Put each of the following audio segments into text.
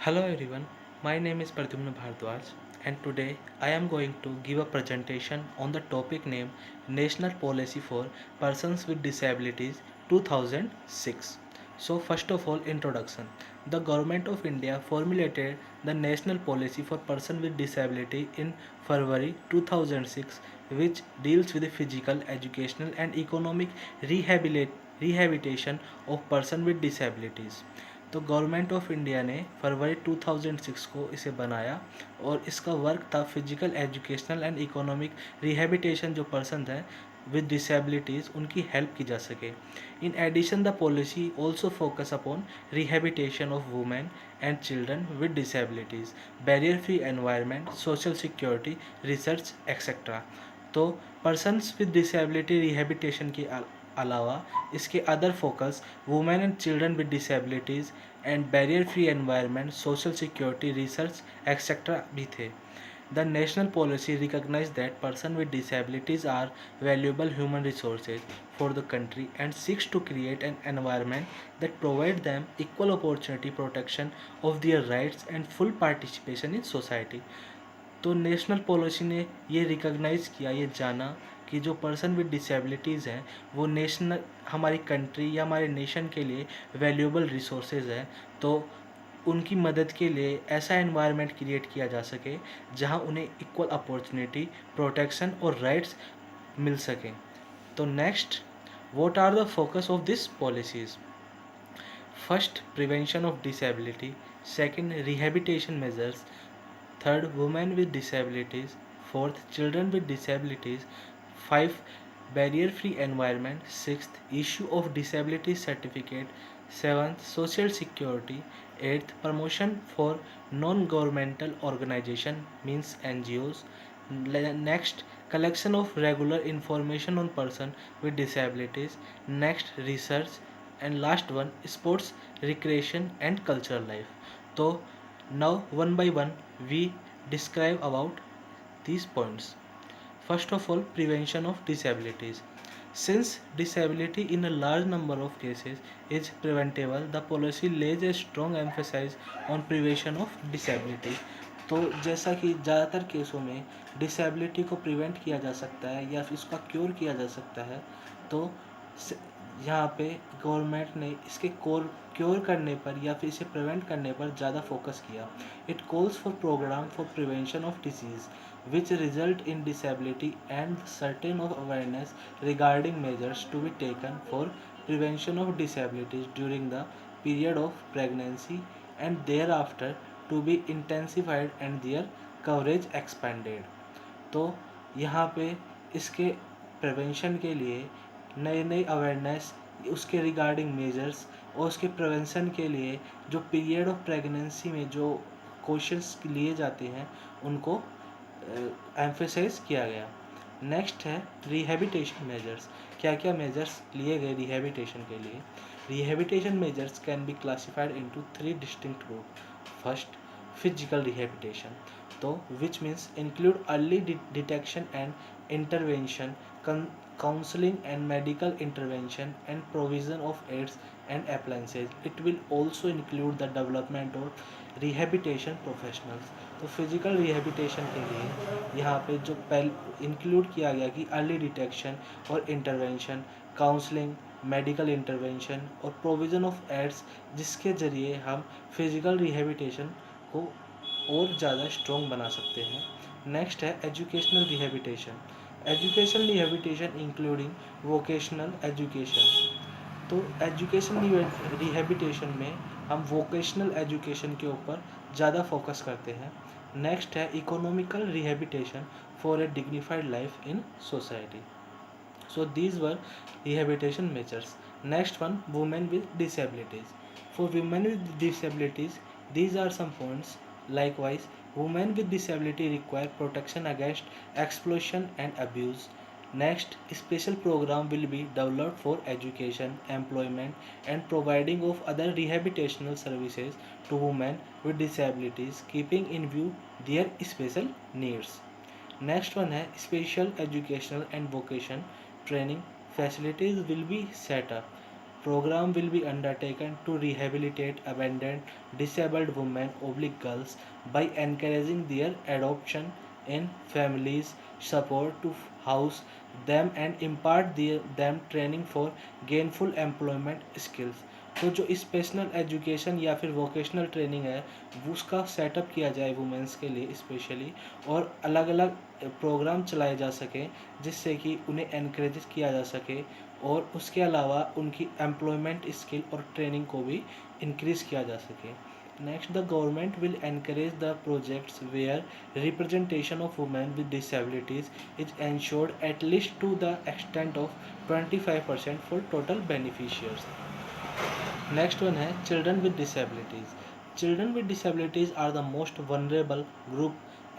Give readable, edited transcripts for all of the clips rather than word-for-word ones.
Hello everyone, my name is Pradyumna Bhardwaj and today I am going to give a presentation on the topic named National Policy for Persons with Disabilities 2006. So first of all, introduction. The Government of India formulated the National Policy for Persons with Disability in February 2006, which deals with the physical, educational and economic rehabilitation of persons with disabilities. तो government of India ने फरवरी 2006 को इसे बनाया और इसका work था physical, educational and economic rehabilitation जो person हैं विद डिसेबिलिटीज़ उनकी हेल्प की जा सके. In addition the policy also focus upon rehabilitation of women and children with disabilities, barrier free environment, social security, research etcetera. तो persons with disability rehabilitation के अलावा इसके other focus women and children with disabilities and barrier free environment, social security, research etcetera भी थे. The national policy recognize that person with disabilities are valuable human resources for the country and seeks to create an environment that provide them equal opportunity, protection of their rights and full participation in society. तो national policy ने ये recognise किया, ये जाना कि जो person with disabilities हैं वो नेशनल हमारी कंट्री या हमारे नेशन के लिए वैल्यूएबल रिसोर्सेज हैं. तो उनकी मदद के लिए ऐसा एनवायरनमेंट क्रिएट किया जा सके जहां उन्हें इक्वल अपॉर्चुनिटी, प्रोटेक्शन और राइट्स मिल सकें. तो next, what are the focus of this policies? First, prevention of disability. Second, rehabilitation measures. Third, women with disabilities. Fourth, children with disabilities. Five, barrier free environment. Sixth, issue of disability certificate. Seventh, social security. Eighth, promotion for non governmental organization means NGOs. Next, collection of regular information on person with disabilities. Next, research. And last one, sports, recreation and cultural life. So now one by one we describe about these points. First of all, prevention of disabilities. Since disability in a large number of cases is preventable, the policy lays a strong emphasis on prevention of disability. तो जैसा कि ज़्यादातर केसों में disability को prevent किया जा सकता है या फिर इसका क्योर किया जा सकता है, तो यहाँ पे गवर्नमेंट ने इसके क्योर करने पर या फिर इसे प्रिवेंट करने पर ज़्यादा फोकस किया. It calls for program for prevention of disease which result in disability and certain of awareness regarding measures to be taken for prevention of disabilities during the period of pregnancy and thereafter to be intensified and their coverage expanded. तो यहाँ पे इसके prevention के लिए नए नए awareness, उसके regarding measures और उसके प्रिवेंशन के लिए जो पीरियड ऑफ प्रेगनेंसी में जो क्वेश्चंस लिए जाते हैं उनको एम्फेसाइज किया गया. नेक्स्ट है रिहेबिटेशन मेजर्स. क्या क्या मेजर्स लिए गए रिहेबिटेशन के लिए? Rehabilitation measures can be classified into 3 distinct group. First, physical rehabilitation, तो which means include early detection and intervention, counseling and medical intervention and provision of aids and appliances. It will also include the development of rehabilitation professionals. तो physical rehabilitation के लिए यहाँ पे जो include किया गया कि अर्ली डिटेक्शन और इंटरवेंशन, काउंसलिंग, मेडिकल इंटरवेंशन और प्रोविज़न ऑफ एड्स, जिसके ज़रिए हम फिजिकल रिहेबिटेशन को और ज़्यादा स्ट्रॉन्ग बना सकते हैं. नेक्स्ट है educational rehabilitation. Education rehabilitation including vocational education. तो एजुकेशन रिहेबिटेशन में हम वोकेशनल एजुकेशन के ऊपर ज़्यादा फोकस करते हैं. नेक्स्ट है economical rehabilitation for a dignified life in society. So these were rehabilitation measures. Next one, women with disabilities. For women with disabilities, these are some points. Likewise, women with disability require protection against exploitation and abuse. Next, special program will be developed for education, employment, and providing of other rehabilitational services to women with disabilities, keeping in view their special needs. Next one है special educational and vocation training facilities will be set up. program will be undertaken to rehabilitate abandoned disabled women oblique girls by encouraging their adoption in families, support to house them and impart them training for gainful employment skills. तो जो special education या फिर vocational training है वो उसका setup किया जाए women's के लिए स्पेशली, और अलग अलग प्रोग्राम चलाए जा सकें जिससे कि उन्हें एनकरेज किया जा सके, और उसके अलावा उनकी एम्प्लॉयमेंट स्किल और ट्रेनिंग को भी इंक्रीज़ किया जा सके. Next, the government will encourage the projects where representation of women with disabilities is ensured at least to the extent of 25% for total beneficiaries. Next one है children with disabilities. Children with disabilities are the most vulnerable group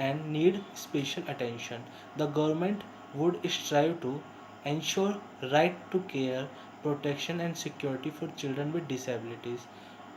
and need special attention. The government would strive to ensure right to care, protection and security for children with disabilities.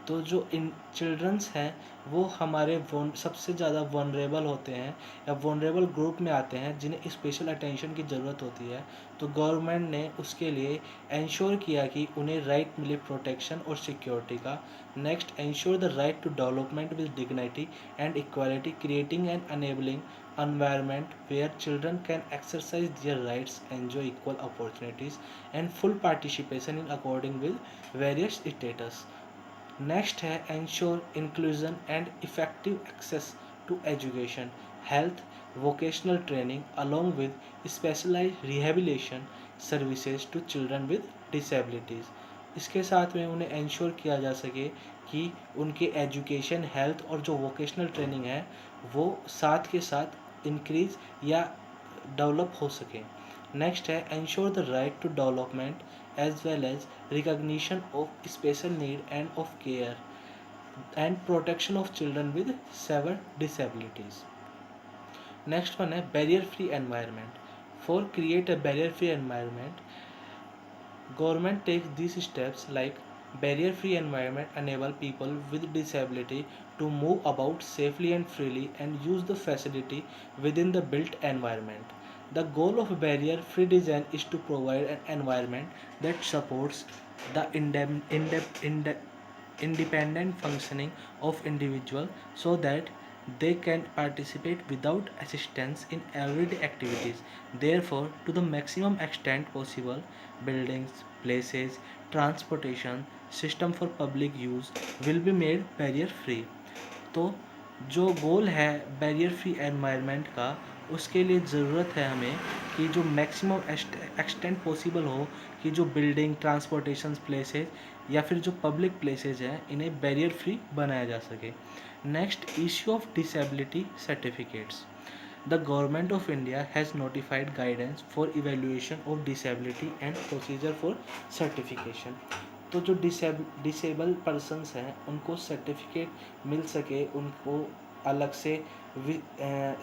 तो जो इन children's हैं वो हमारे सबसे ज़्यादा vulnerable होते हैं या वनरेबल ग्रुप में आते हैं जिन्हें स्पेशल अटेंशन की ज़रूरत होती है. तो गवर्नमेंट ने उसके लिए इंश्योर किया कि उन्हें राइट मिले प्रोटेक्शन और सिक्योरिटी का. Next, ensure the right to development with dignity and equality, creating and enabling environment where children can exercise their rights, enjoy equal opportunities and full participation in according with various status. Next है ensure inclusion and effective access to education, health, vocational training along with specialised rehabilitation services to children with disabilities. इसके साथ में उन्हें ensure किया जा सके कि उनके एजुकेशन, हेल्थ और जो वोकेशनल ट्रेनिंग है वो साथ के साथ इंक्रीज या डेवलप हो सके. नेक्स्ट है ensure the right to development as well as recognition of special need and of care and protection of children with severe disabilities. Next one है barrier free environment. For create a barrier free environment, government takes these steps like barrier free environment enable people with disability to move about safely and freely and use the facility within the built environment. The goal of barrier-free design is to provide an environment that supports the independent functioning of individual so that they can participate without assistance in everyday activities. Therefore, to the maximum extent possible, buildings, places, transportation, system for public use will be made barrier-free. तो जो गोल है barrier free environment का, उसके लिए ज़रूरत है हमें कि जो मैक्सिमम एक्सटेंट पॉसिबल हो कि जो बिल्डिंग, ट्रांसपोर्टेशन प्लेसेस या फिर जो पब्लिक प्लेसेस हैं इन्हें बैरियर फ्री बनाया जा सके. Next, issue of disability certificates. The government of India has notified guidance for evaluation of disability and procedure for certification. तो जो डिसेबल पर्सनस हैं उनको सर्टिफिकेट मिल सके, उनको अलग से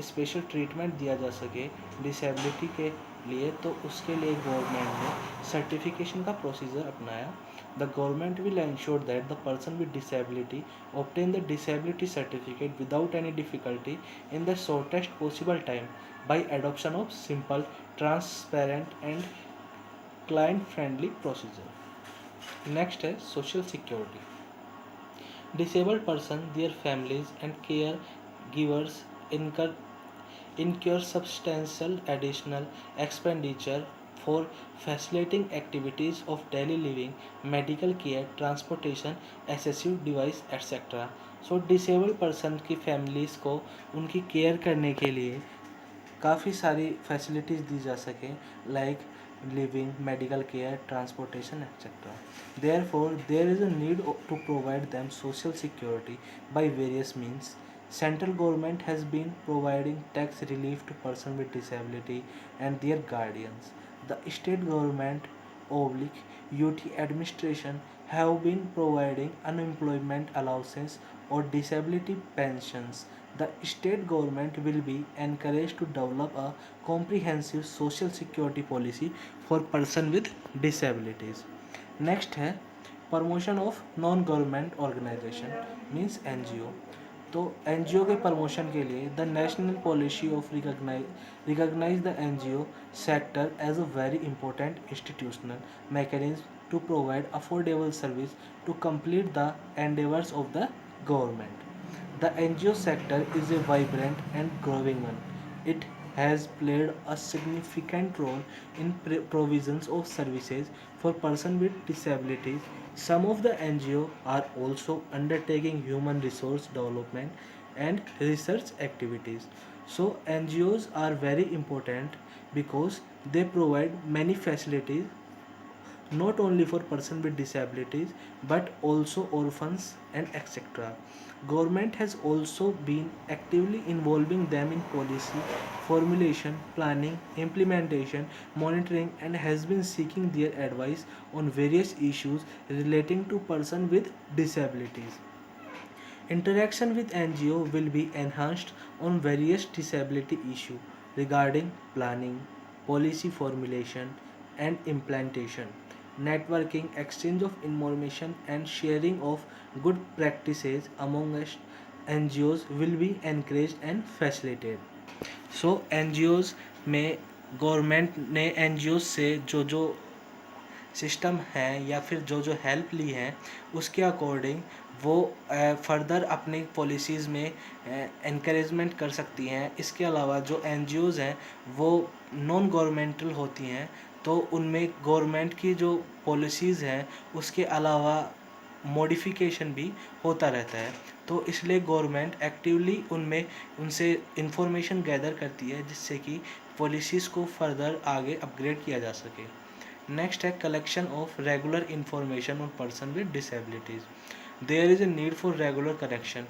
स्पेशल ट्रीटमेंट दिया जा सके डिसेबिलिटी के लिए, तो उसके लिए गवर्नमेंट ने सर्टिफिकेशन का प्रोसीजर अपनाया. The government will ensure that the person with disability obtain the disability certificate without any difficulty in the shortest possible time by adoption of simple, transparent and client friendly procedure. Next है social security. Disabled person, their families and caregivers incur substantial additional expenditure for facilitating activities of daily living, medical care, transportation, accessible device, etc. So disabled person की families को उनकी care करने के लिए काफ़ी सारी facilities दी जा सकें, like living, medical care, transportation, etc. Therefore, there is a need to provide them social security by various means. Central government has been providing tax relief to persons with disability and their guardians. The state government oblique UT administration have been providing unemployment allowances or disability pensions. The state government will be encouraged to develop a comprehensive social security policy for person with disabilities. Next है promotion of non government organization means NGO. तो NGO के promotion के लिए the national policy of recognize the NGO sector as a very important institutional mechanism to provide affordable service to complete the endeavors of the government. The NGO sector is a vibrant and growing one. It has played a significant role in provisions of services for persons with disabilities. Some of the NGO are also undertaking human resource development and research activities. So NGOs are very important because they provide many facilities not only for persons with disabilities but also orphans and etc. Government has also been actively involving them in policy formulation, planning, implementation, monitoring, and has been seeking their advice on various issues relating to persons with disabilities. Interaction with NGO will be enhanced on various disability issues regarding planning, policy formulation and implementation. Networking, exchange of information and sharing of good practices amongst NGOs will be encouraged and facilitated. So NGOs में government ने NGOs से जो जो system है या फिर जो जो हेल्प ली है उसके अकॉर्डिंग वो फर्दर अपनी पॉलिसीज़ में इनक्रेजमेंट कर सकती हैं। इसके अलावा जो NGOs हैं वो नॉन गवर्नमेंटल होती हैं, तो उनमें गवर्नमेंट की जो पॉलिसीज़ हैं उसके अलावा मॉडिफिकेशन भी होता रहता है। तो इसलिए गवर्नमेंट एक्टिवली उनमें उनसे इंफॉर्मेशन गैदर करती है जिससे कि पॉलिसीज़ को फर्दर आगे अपग्रेड किया जा सके। नेक्स्ट है collection of regular information on person with disabilities. There is a need for regular collection,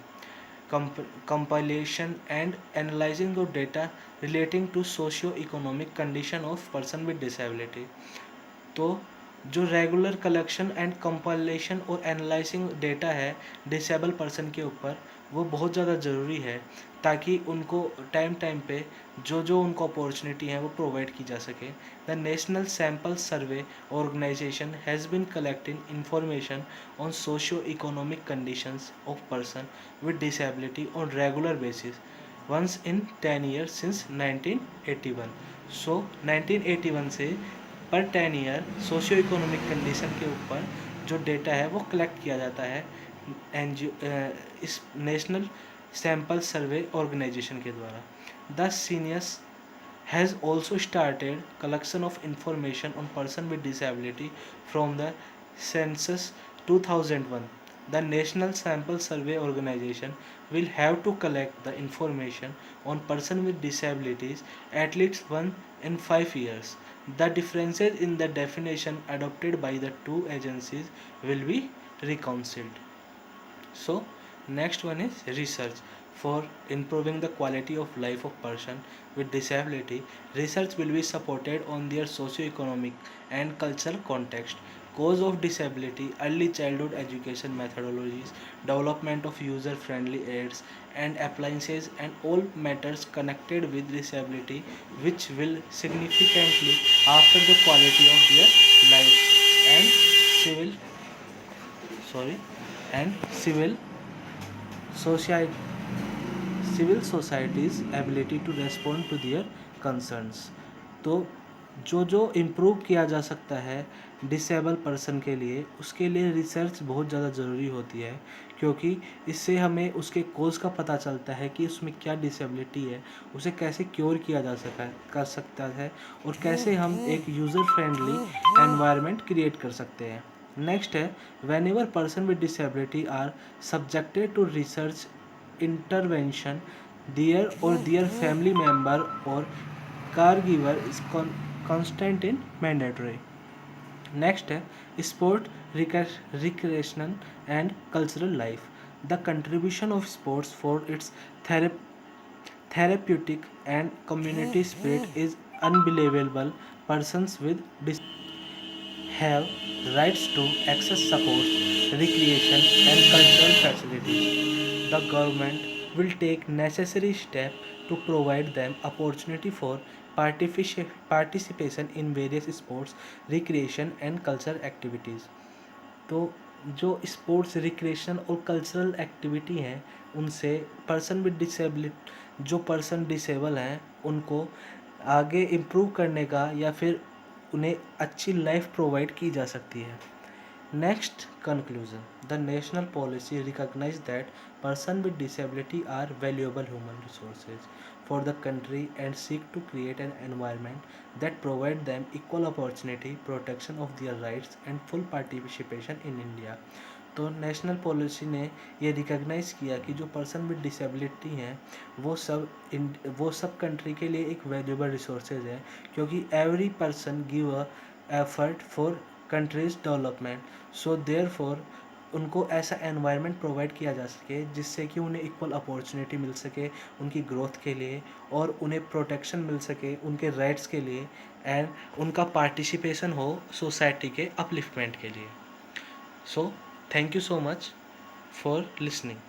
compilation and analyzing of data relating to socio-economic condition of person with disability। तो जो regular collection and compilation और analysing data है disable person के ऊपर वो बहुत ज़्यादा ज़रूरी है ताकि उनको टाइम टाइम पे जो जो उनको अपॉर्चुनिटी है वो प्रोवाइड की जा सके। The national sample survey organization has been collecting information on socio economic conditions of person with disability on regular basis once in 10 years since 1981। सो 1981 से पर 10 ईयर सोशियो इकोनॉमिक कंडीशन के ऊपर जो डेटा है वो कलेक्ट किया जाता है इस नेशनल सैम्पल सर्वे ऑर्गेनाइजेशन के द्वारा। The seniors has also started collection of information on person with disability from the census 2001. The National Sample Survey Organization will have to collect the information on person with disabilities at least once in 5 years. The differences in the definition adopted by the two agencies will be reconciled. So next one is research. For improving the quality of life of person with disability, research will be supported on their socio-economic and cultural context, cause of disability, early childhood education methodologies, development of user-friendly aids and appliances, and all matters connected with disability which will significantly after the quality of their life and civil sorry and society civil society's ability to respond to their concerns। तो जो जो improve किया जा सकता है disable person के लिए उसके लिए रिसर्च बहुत ज़्यादा ज़रूरी होती है, क्योंकि इससे हमें उसके कोज़ का पता चलता है कि उसमें क्या डिसेबिलिटी है, उसे कैसे क्योर किया जा सकता है और कैसे हम एक यूज़र फ्रेंडली एनवायरनमेंट क्रिएट कर सकते हैं। नेक्स्ट है whenever person with disability are subjected to research intervention, their or their family member or caregiver is constant in mandatory। Next है sport recreational and cultural life. The contribution of sports for its therapeutic and community spirit is unbelievable। Persons with have rights to access sports, recreation and cultural facilities. The government will take necessary steps to provide them opportunity for participation in various sports, recreation and cultural activities। तो जो sports recreation और cultural activity हैं उनसे person with disability जो person disable हैं उनको आगे improve करने का या फिर उन्हें अच्छी लाइफ प्रोवाइड की जा सकती है। Next conclusion, the national policy recognize that person with disability are valuable human resources for the country and seek to create an environment that provide them equal opportunity, protection of their rights and full participation in India। तो national policy ने ये recognise किया कि जो person with disability हैं वो सब country के लिए एक वैल्यूबल रिसोर्सेज है, क्योंकि every person give a effort for countries development. So therefore उनको ऐसा एनवायरनमेंट प्रोवाइड किया जा सके जिससे कि उन्हें इक्वल अपॉर्चुनिटी मिल सके उनकी ग्रोथ के लिए, और उन्हें प्रोटेक्शन मिल सके उनके राइट्स के लिए, एंड उनका पार्टिसिपेशन हो सोसाइटी के अपलिफ्टमेंट के लिए। So, thank you so much for listening.